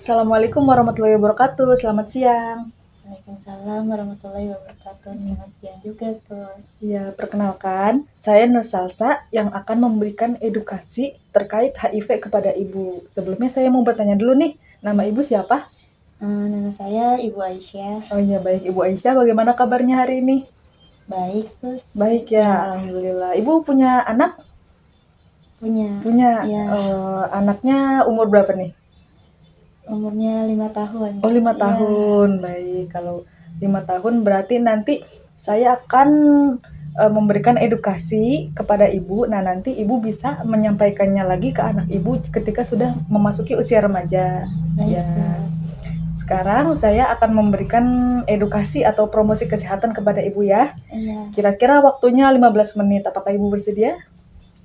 Assalamualaikum warahmatullahi wabarakatuh. Selamat siang. Waalaikumsalam warahmatullahi wabarakatuh. Selamat siang juga, Sus. Ya, perkenalkan, saya Nur Salsa yang akan memberikan edukasi terkait HIV kepada ibu. Sebelumnya saya mau bertanya dulu nih, nama ibu siapa? Nama saya Ibu Aisyah. Oh iya, baik. Ibu Aisyah, bagaimana kabarnya hari ini? Baik, Sus. Baik ya, alhamdulillah. Ibu punya anak? Punya. Punya. Ya, Anaknya umur berapa nih? umurnya 5 tahun. Oh, 5 Ya, tahun. Baik, kalau 5 tahun berarti nanti saya akan memberikan edukasi kepada ibu. Nah, nanti ibu bisa menyampaikannya lagi ke anak ibu ketika sudah memasuki usia remaja. baik, Ya. Sus. Sekarang saya akan memberikan edukasi atau promosi kesehatan kepada ibu ya. Iya, Kira-kira waktunya 15 menit. Apakah ibu bersedia?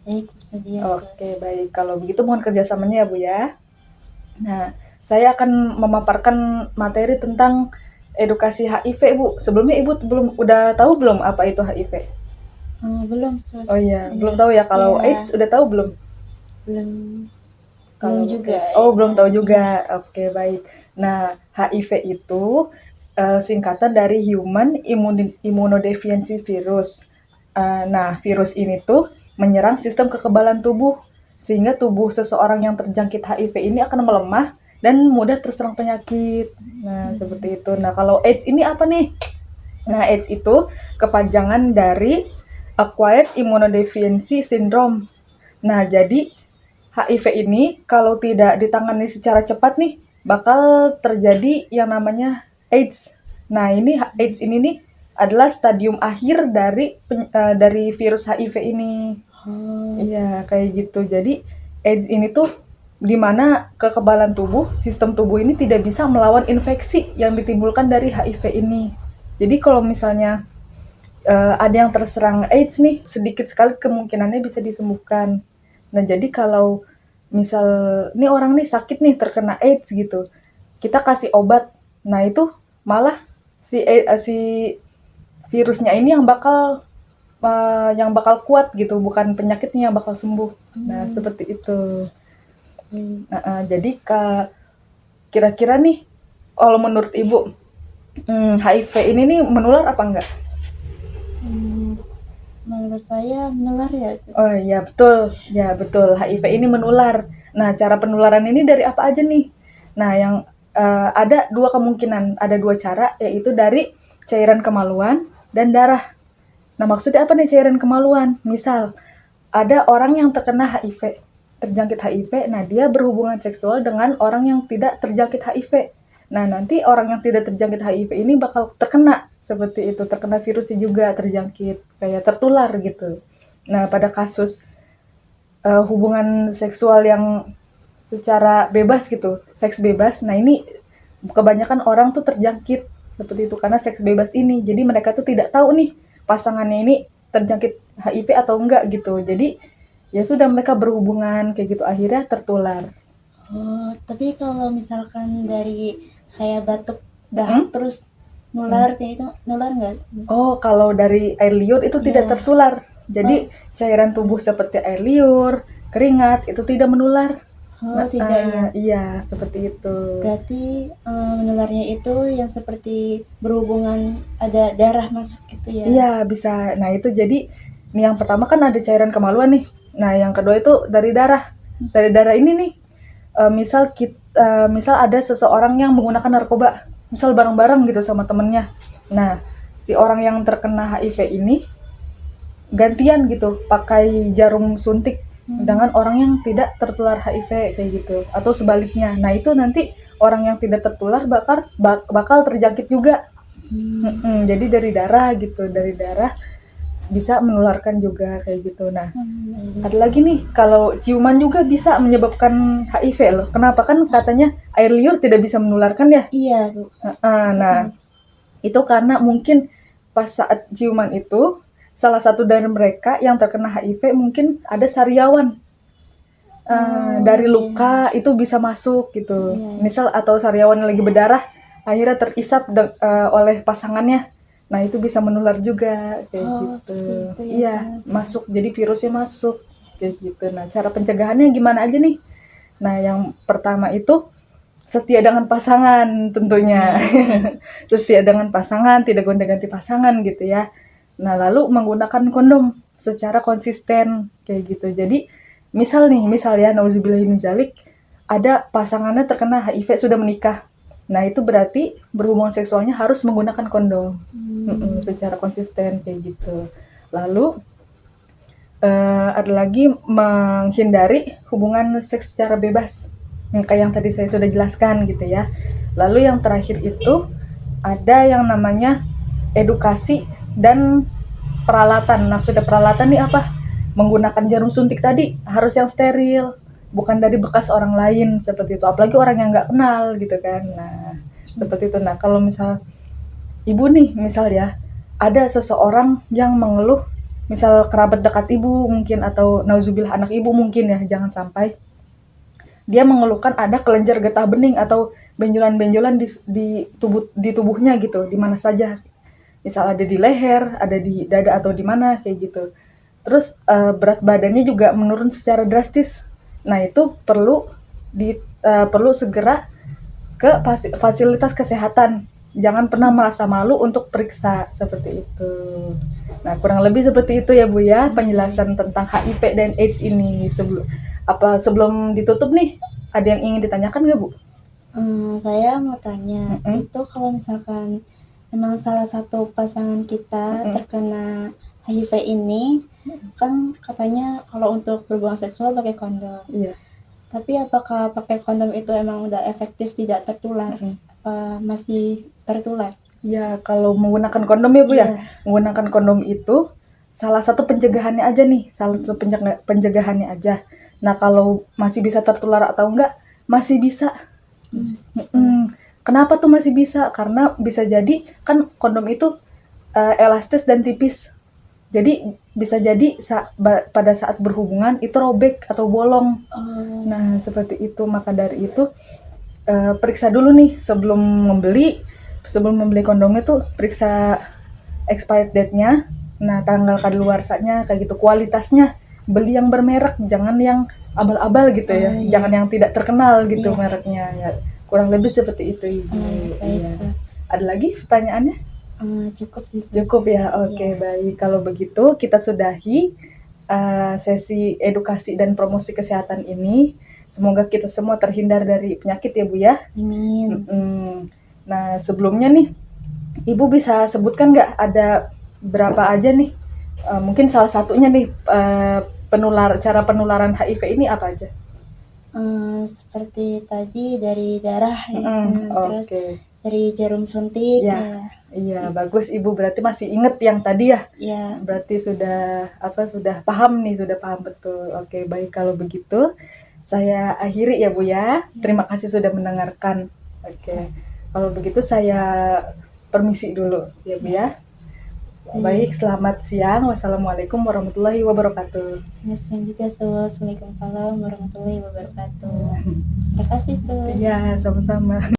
baik, bersedia, Sus. Oke, baik. Kalau begitu mohon kerjasamanya ya Bu ya. Nah, saya akan memaparkan materi tentang edukasi HIV, Bu. Sebelumnya Ibu udah tahu belum apa itu HIV? Belum, Sus. Oh iya, belum tahu ya. Kalau Iya, AIDS udah tahu belum? belum, Kalau juga. AIDS. Oh, belum tahu juga. Iya. Oke, baik. Nah, HIV itu singkatan dari Human Immunodeficiency Virus. Nah, virus ini tuh menyerang sistem kekebalan tubuh, sehingga tubuh seseorang yang terjangkit HIV ini akan melemah dan mudah terserang penyakit. Nah, seperti itu. Nah, kalau AIDS ini apa nih? Nah, AIDS itu kepanjangan dari Acquired Immunodeficiency Syndrome. Nah, jadi HIV ini kalau tidak ditangani secara cepat nih, bakal terjadi yang namanya AIDS. Nah, ini AIDS ini nih adalah stadium akhir dari virus HIV ini. Iya, kayak gitu. Jadi AIDS ini tuh di mana kekebalan tubuh, sistem tubuh ini tidak bisa melawan infeksi yang ditimbulkan dari HIV ini. Jadi kalau misalnya ada yang terserang AIDS nih, sedikit sekali kemungkinannya bisa disembuhkan. Nah, jadi kalau misal nih orang nih sakit nih terkena AIDS gitu, kita kasih obat. Nah, itu malah si virusnya ini yang bakal kuat gitu, bukan penyakitnya yang bakal sembuh. Nah, seperti itu. Nah, jadi kira-kira nih, kalau menurut Ibu, HIV ini nih menular apa enggak? Menurut saya menular ya, Sus. Oh iya betul, ya betul. HIV ini menular. Nah, cara penularan ini dari apa aja nih? Nah, yang ada dua kemungkinan, ada dua cara, yaitu dari cairan kemaluan dan darah. Nah, maksudnya apa nih cairan kemaluan? Misal, ada orang yang terkena HIV, terjangkit HIV, nah dia berhubungan seksual dengan orang yang tidak terjangkit HIV. Nah, nanti orang yang tidak terjangkit HIV ini bakal terkena seperti itu, terkena virusnya juga terjangkit, kayak tertular gitu. Nah, pada kasus hubungan seksual yang secara bebas gitu, seks bebas, nah ini kebanyakan orang tuh terjangkit seperti itu karena seks bebas ini. Jadi mereka tuh tidak tahu nih pasangannya ini terjangkit HIV atau enggak gitu. Jadi ya sudah mereka berhubungan kayak gitu akhirnya tertular. Tapi kalau misalkan dari kayak batuk dahak terus nular kayak itu, nular nggak, Sus? Oh, kalau dari air liur itu tidak Iya. tertular. Jadi cairan tubuh seperti air liur, keringat itu tidak menular. Oh, tidak ya. Iya, seperti itu. Berarti menularnya itu yang seperti berhubungan ada darah masuk gitu ya. Iya, bisa. Nah, itu jadi nih yang pertama kan ada cairan kemaluan nih. Nah, yang kedua itu dari darah. Dari darah ini nih, misal ada seseorang yang menggunakan narkoba, misal bareng-bareng gitu sama temennya. Nah, si orang yang terkena HIV ini gantian gitu pakai jarum suntik dengan orang yang tidak tertular HIV kayak gitu atau sebaliknya. Nah, itu nanti orang yang tidak tertular bakal terjangkit juga. Jadi dari darah gitu, dari darah bisa menularkan juga kayak gitu. Nah, ada lagi nih, kalau ciuman juga bisa menyebabkan HIV loh. Kenapa? Kan katanya air liur tidak bisa menularkan ya. Iya, Bu. Nah, itu karena mungkin pas saat ciuman itu, salah satu dari mereka yang terkena HIV mungkin ada sariawan. Dari luka itu bisa masuk gitu. Misal atau sariawan yang lagi berdarah akhirnya terisap oleh pasangannya. Nah, itu bisa menular juga kayak gitu. Seperti itu ya, Iya, Sus. masuk. Jadi virusnya masuk kayak gitu. Nah, cara pencegahannya gimana aja nih? Nah, yang pertama itu setia dengan pasangan tentunya. Setia dengan pasangan, tidak gonta-ganti pasangan gitu ya. Nah, lalu menggunakan kondom secara konsisten kayak gitu. Jadi, misal ya, nauzubillahi min dzalik, ada pasangannya terkena HIV sudah menikah. Nah, itu berarti berhubungan seksualnya harus menggunakan kondom. Secara konsisten kayak gitu. Lalu ada lagi menghindari hubungan seks secara bebas. Kayak yang tadi saya sudah jelaskan gitu ya. Lalu yang terakhir itu ada yang namanya edukasi dan peralatan. Nah, sudah peralatan nih apa? Menggunakan jarum suntik tadi harus yang steril, bukan dari bekas orang lain seperti itu. Apalagi orang yang nggak kenal gitu kan. Nah, seperti itu. Nah, kalau misal ibu nih, misal ya, ada seseorang yang mengeluh, misal kerabat dekat ibu mungkin atau nauzubillah anak ibu mungkin ya, jangan sampai dia mengeluhkan ada kelenjar getah bening atau benjolan-benjolan di tubuhnya gitu, di mana saja. Misal ada di leher, ada di dada atau di mana kayak gitu. Terus berat badannya juga menurun secara drastis. Nah, itu perlu segera ke fasilitas kesehatan. Jangan pernah merasa malu untuk periksa seperti itu. Nah, kurang lebih seperti itu ya Bu ya, penjelasan tentang HIV dan AIDS ini. Sebelum ditutup nih, ada yang ingin ditanyakan nggak Bu? Saya mau tanya, itu kalau misalkan memang salah satu pasangan kita terkena HIV ini, kan katanya kalau untuk berhubungan seksual pakai kondom. Iya. Tapi apakah pakai kondom itu emang udah efektif tidak tertular? Apa masih tertular? Ya, kalau menggunakan kondom ya Bu ya, Iya. menggunakan kondom itu salah satu pencegahannya aja nih, salah satu pencegahannya aja. Nah, kalau masih bisa tertular atau enggak, masih bisa. Kenapa tuh masih bisa? Karena bisa jadi kan kondom itu elastis dan tipis. Jadi bisa jadi pada saat berhubungan itu robek atau bolong. Nah, seperti itu. Maka dari itu periksa dulu nih sebelum membeli kondomnya tuh periksa expired date-nya. Nah, tanggal kadaluarsanya kayak gitu, kualitasnya. Beli yang bermerek, jangan yang abal-abal gitu ya. Iya. Jangan yang tidak terkenal gitu Iya. mereknya ya. Kurang lebih seperti itu Ibu. Baik, Iya. Sus. Ada lagi pertanyaannya? Cukup sih, Sus. Cukup ya, oke Iya. baik. Kalau begitu kita sudahi sesi edukasi dan promosi kesehatan ini. Semoga kita semua terhindar dari penyakit ya Bu ya. Amin. Nah, sebelumnya nih, Ibu bisa sebutkan nggak ada berapa aja nih? Mungkin salah satunya nih cara penularan HIV ini apa aja? Seperti tadi dari darah ya, terus Oke. dari jarum suntik Ya. ya. Iya, bagus Ibu. Berarti masih inget yang tadi ya? Ya, Berarti sudah paham nih, sudah paham betul. Oke, baik kalau begitu saya akhiri ya Bu ya. Terima kasih sudah mendengarkan. Oke. Kalau begitu saya permisi dulu ya Bu ya. Baik, selamat siang. Wassalamualaikum warahmatullahi wabarakatuh. selamat siang juga, Sus. Waalaikumsalam warahmatullahi wabarakatuh. Terima kasih, Sus. Iya, sama-sama.